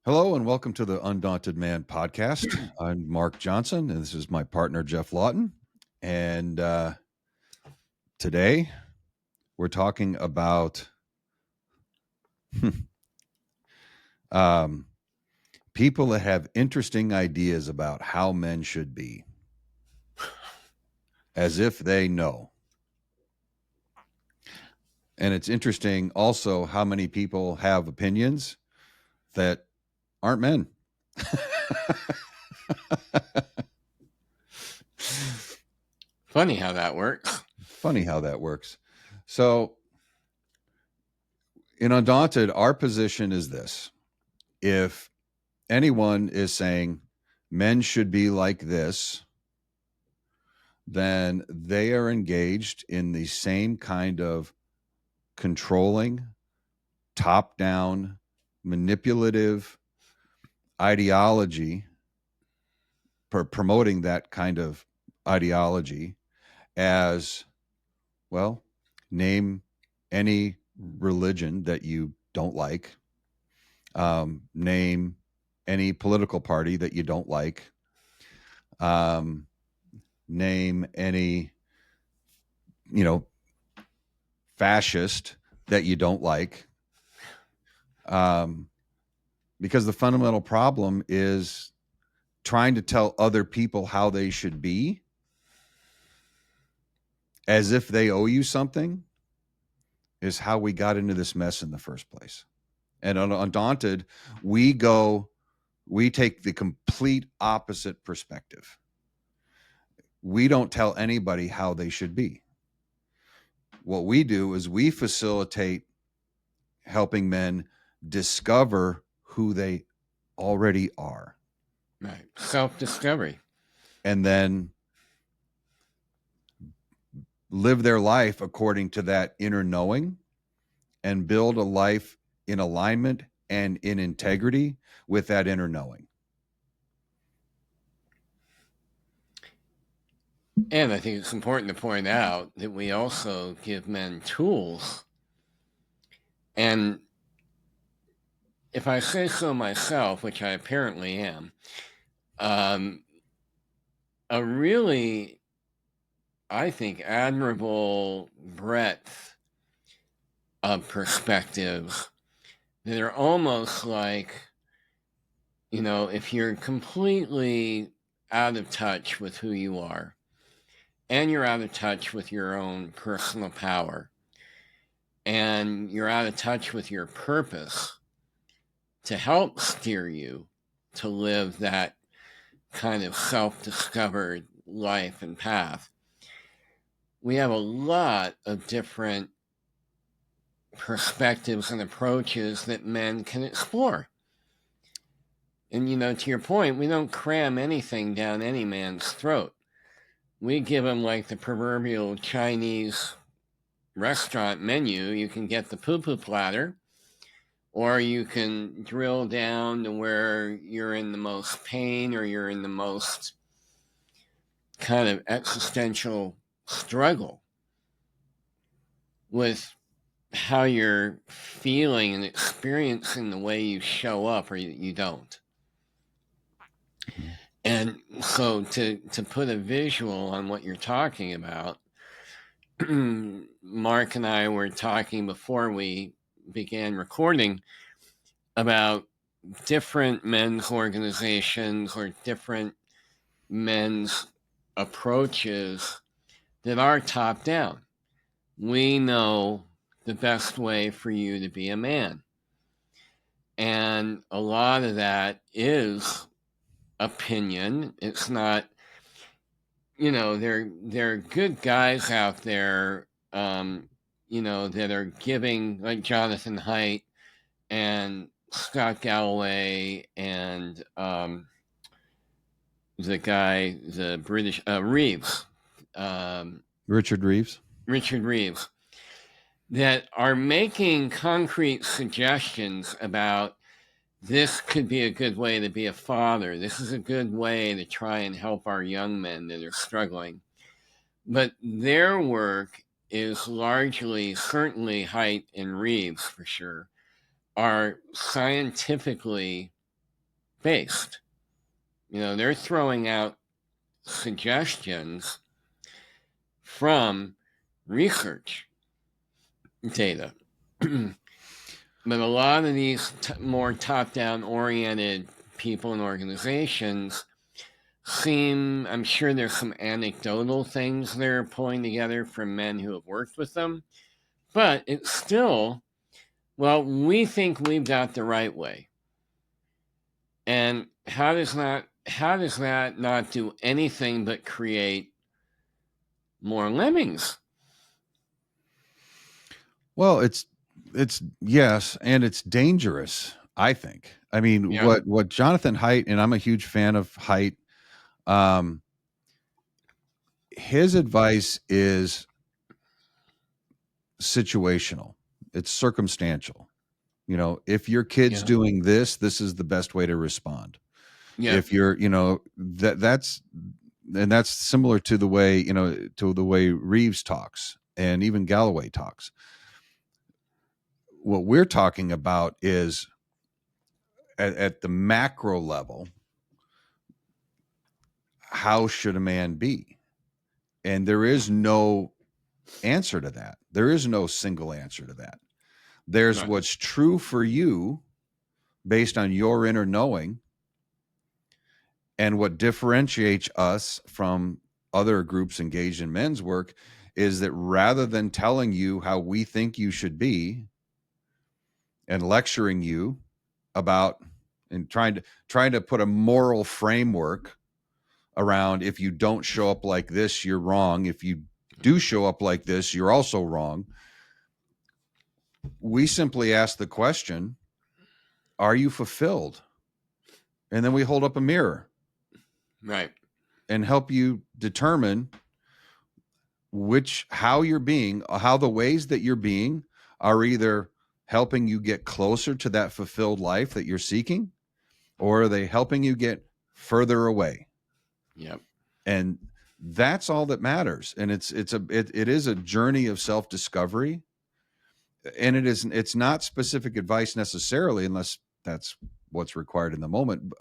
Hello and welcome to the Undaunted Man podcast. I'm Mark Johnson and this is my partner, Geoff Laughton. And today we're talking about people that have interesting ideas about how men should be, as if they know. And it's interesting also how many people have opinions that aren't men. Funny how that works. Funny how that works. So in Undaunted, our position is this. If anyone is saying men should be like this, then they are engaged in the same kind of controlling, top-down, manipulative ideology, promoting that kind of ideology as, well, name any religion that you don't like, name any political party that you don't like, name any, fascist that you don't like. Because the fundamental problem is trying to tell other people how they should be as if they owe you something is how we got into this mess in the first place. And on Undaunted, we take the complete opposite perspective. We don't tell anybody how they should be. What we do is we facilitate helping men discover who they already are. Right. Self-discovery. And then live their life according to that inner knowing and build a life in alignment and in integrity with that inner knowing. And I think it's important to point out that we also give men tools. And if I say so myself, which I apparently am, a really, I think, admirable breadth of perspectives that are almost like, if you're completely out of touch with who you are, and you're out of touch with your own personal power, and you're out of touch with your purpose to help steer you to live that kind of self-discovered life and path. We have a lot of different perspectives and approaches that men can explore. And, to your point, we don't cram anything down any man's throat. We give him like the proverbial Chinese restaurant menu. You can get the poo-poo platter, or you can drill down to where you're in the most pain or you're in the most kind of existential struggle with how you're feeling and experiencing the way you show up or you don't. And so to put a visual on what you're talking about, Mark and I were talking before we began recording about different men's organizations or different men's approaches that are top down. We know the best way for you to be a man. And a lot of that is opinion. It's not, there are good guys out there, that are giving, like Jonathan Haidt and Scott Galloway and the British Reeves, Richard Reeves, that are making concrete suggestions about this could be a good way to be a father. This is a good way to try and help our young men that are struggling. But their work is largely, certainly Haidt and Reeves for sure, are scientifically based. They're throwing out suggestions from research data. But a lot of these more top-down oriented people and organizations seem, I'm sure there's some anecdotal things they're pulling together from men who have worked with them, but it's still, well, we think we've got the right way. And how does that not do anything but create more lemmings? Well, it's yes, and it's dangerous, I think. I mean, Yeah. what Jonathan Haidt, and I'm a huge fan of Haidt, his advice is situational. It's circumstantial. If your kid's Yeah. doing this, this is the best way to respond. Yeah. If you're, that's similar to the way, to the way Reeves talks and even Galloway talks. What we're talking about is at the macro level, how should a man be? And there is no answer to that. There is no single answer to that. There's Right. what's true for you based on your inner knowing, and what differentiates us from other groups engaged in men's work is that rather than telling you how we think you should be and lecturing you about and trying to put a moral framework around, if you don't show up like this, you're wrong. If you do show up like this, you're also wrong. We simply ask the question, are you fulfilled? And then we hold up a mirror. Right. And help you determine how the ways that you're being are either helping you get closer to that fulfilled life that you're seeking, or are they helping you get further away? Yep. And that's all that matters. And it is a journey of self-discovery, and it's not specific advice necessarily, unless that's what's required in the moment,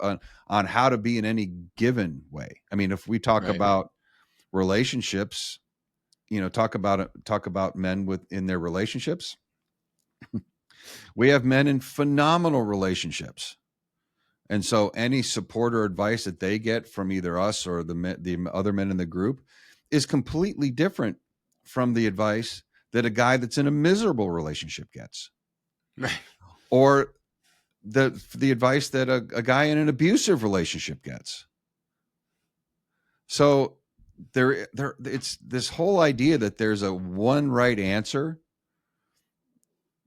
on how to be in any given way. I mean, if we talk about relationships, talk about men in their relationships. We have men in phenomenal relationships. And so any support or advice that they get from either us or the other men in the group is completely different from the advice that a guy that's in a miserable relationship gets. Right. Or the advice that a guy in an abusive relationship gets. So it's this whole idea that there's a one right answer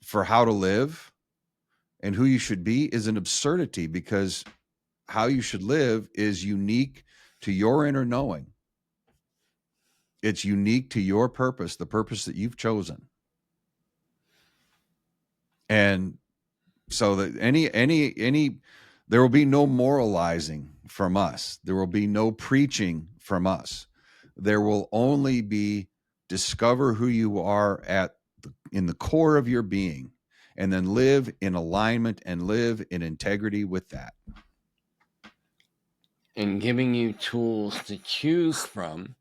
for how to live and who you should be is an absurdity, because how you should live is unique to your inner knowing. It's unique to your purpose, the purpose that you've chosen. And so that there will be no moralizing from us. There will be no preaching from us. There will only be discover who you are in the core of your being, and then live in alignment and live in integrity with that. And giving you tools to choose from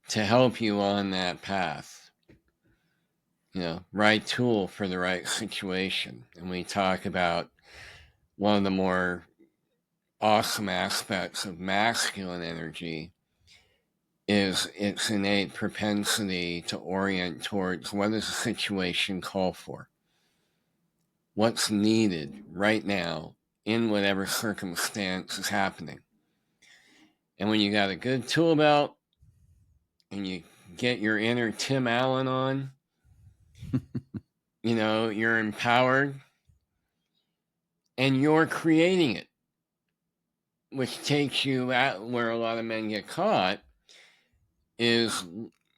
to help you on that path. Right tool for the right situation. And we talk about one of the more awesome aspects of masculine energy is its innate propensity to orient towards what does the situation call for? What's needed right now in whatever circumstance is happening. And when you got a good tool belt and you get your inner Tim Allen on, you're empowered and you're creating it, which takes you out where a lot of men get caught is,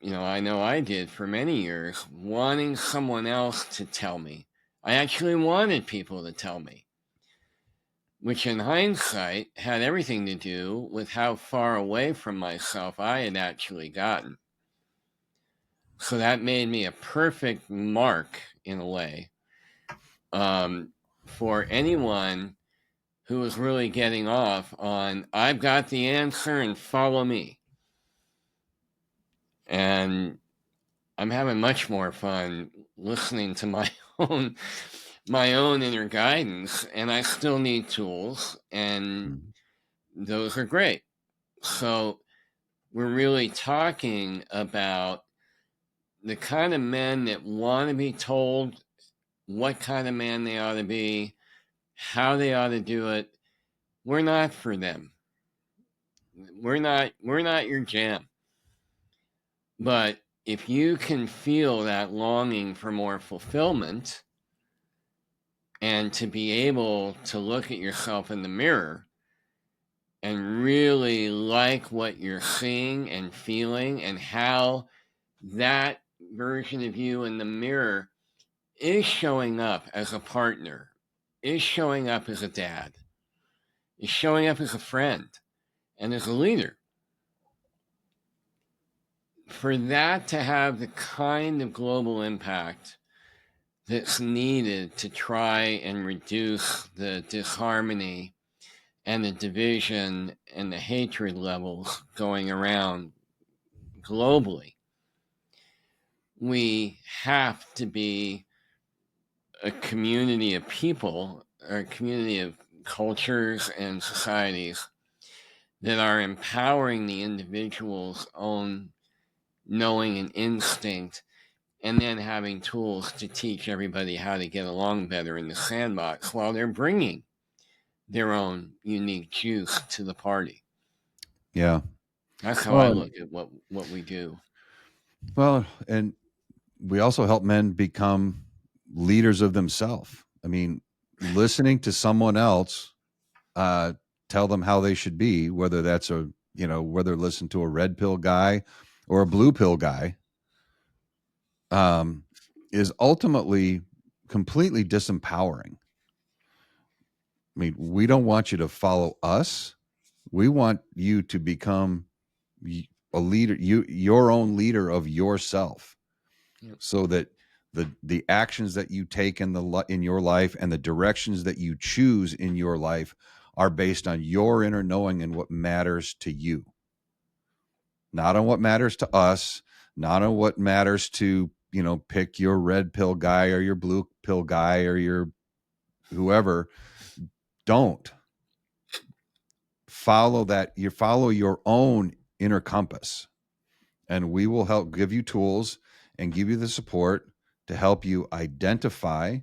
I know I did for many years, wanting someone else to tell me. I actually wanted people to tell me, which in hindsight had everything to do with how far away from myself I had actually gotten. So that made me a perfect mark in a way for anyone who is really getting off on, I've got the answer and follow me. And I'm having much more fun listening to my own inner guidance, and I still need tools, and those are great. So we're really talking about the kind of men that want to be told what kind of man they ought to be, how they ought to do it. We're not for them. We're not your jam. But if you can feel that longing for more fulfillment and to be able to look at yourself in the mirror and really like what you're seeing and feeling and how that version of you in the mirror is showing up as a partner, is showing up as a dad, is showing up as a friend and as a leader. For that to have the kind of global impact that's needed to try and reduce the disharmony and the division and the hatred levels going around globally, we have to be a community of people, or a community of cultures and societies that are empowering the individual's own knowing and instinct, and then having tools to teach everybody how to get along better in the sandbox while they're bringing their own unique juice to the party. Yeah. That's how I Well, look at what we do. well, and we also help men become leaders of themselves. I mean, listening to someone else uh, tell them how they should be, whether that's whether listen to a red pill guy or a blue pill guy, um, is ultimately completely disempowering. I mean, we don't want you to follow us. We want you to become a leader, your own leader of yourself, Yep. so that the actions that you take in your life and the directions that you choose in your life are based on your inner knowing and what matters to you, not on what matters to us, not on what matters to pick your red pill guy or your blue pill guy or your whoever. Don't follow that. You follow your own inner compass, and we will help give you tools and give you the support to help you identify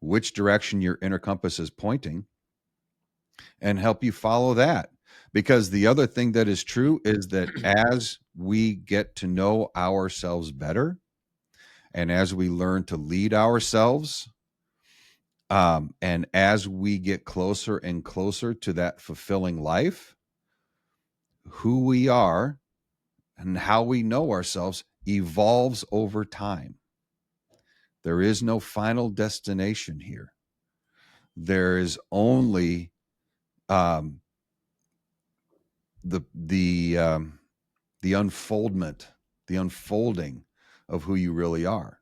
which direction your inner compass is pointing and help you follow that. Because the other thing that is true is that as we get to know ourselves better and as we learn to lead ourselves, and as we get closer and closer to that fulfilling life, who we are and how we know ourselves evolves over time. There is no final destination here. There is only um, the unfoldment, the unfolding of who you really are.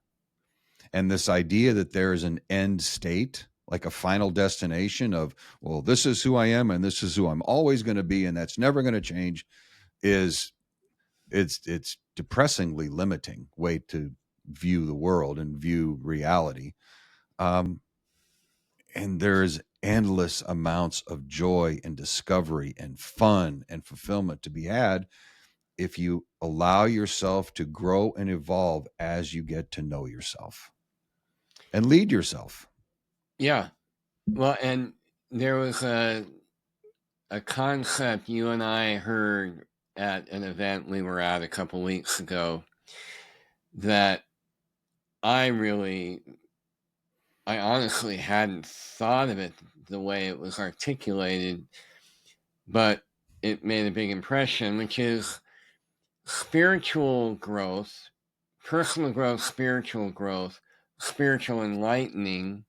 And this idea that there is an end state, like a final destination of, well, this is who I am and this is who I'm always going to be and that's never going to change, is it's depressingly limiting way to view the world and view reality. Um, and there's endless amounts of joy and discovery and fun and fulfillment to be had if you allow yourself to grow and evolve as you get to know yourself and lead yourself. Yeah. Well, and there was a concept you and I heard at an event we were at a couple weeks ago that I honestly hadn't thought of it the way it was articulated, but it made a big impression, which is spiritual growth, personal growth, spiritual enlightening,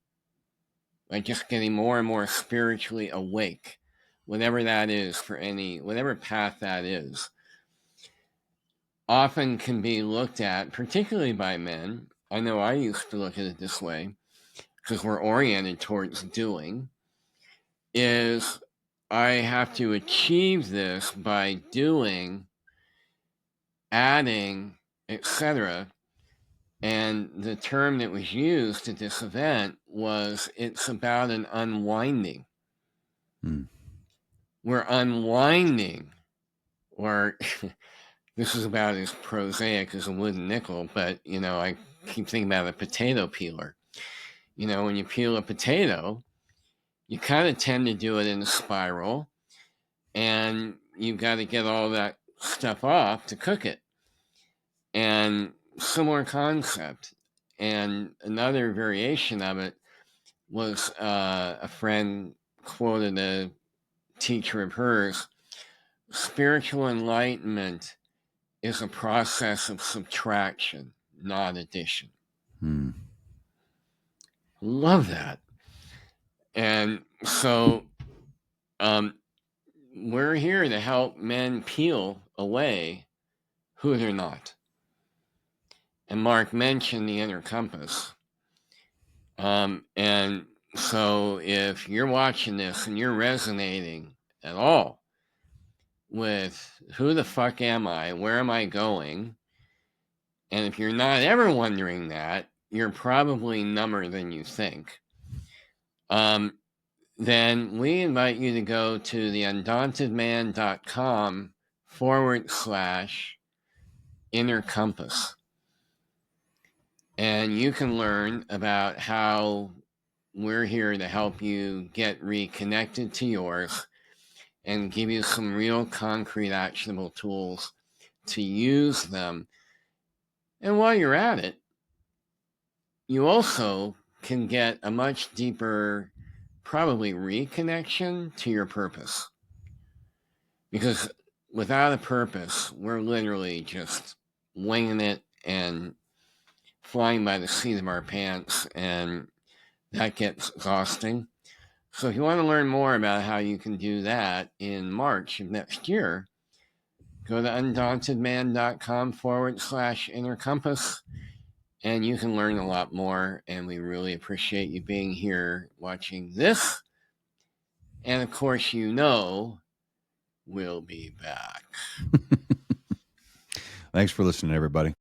like just getting more and more spiritually awake, whatever that is whatever path that is, often can be looked at, particularly by men. I know I used to look at it this way, because we're oriented towards doing, is I have to achieve this by doing, adding, etc. And the term that was used at this event was, it's about an unwinding. We're unwinding, or this is about as prosaic as a wooden nickel, but, I keep thinking about a potato peeler. When you peel a potato, you kind of tend to do it in a spiral, and you've got to get all that stuff off to cook it. And similar concept. And another variation of it was a friend quoted a teacher of hers: spiritual enlightenment is a process of subtraction, not addition. Love that. And so we're here to help men peel away who they're not. And Mark mentioned the inner compass. And so if you're watching this and you're resonating at all with who the fuck am I, where am I going, and if you're not ever wondering that, you're probably number than you think. Then we invite you to go to the undauntedman.com/inner compass. And you can learn about how we're here to help you get reconnected to yours and give you some real concrete actionable tools to use them. And while you're at it, you also can get a much deeper, probably, reconnection to your purpose. Because without a purpose, we're literally just winging it and flying by the seat of our pants, and that gets exhausting. So if you want to learn more about how you can do that in March of next year, go to undauntedman.com/inner compass, and you can learn a lot more. And we really appreciate you being here watching this. And of course, we'll be back. Thanks for listening, everybody.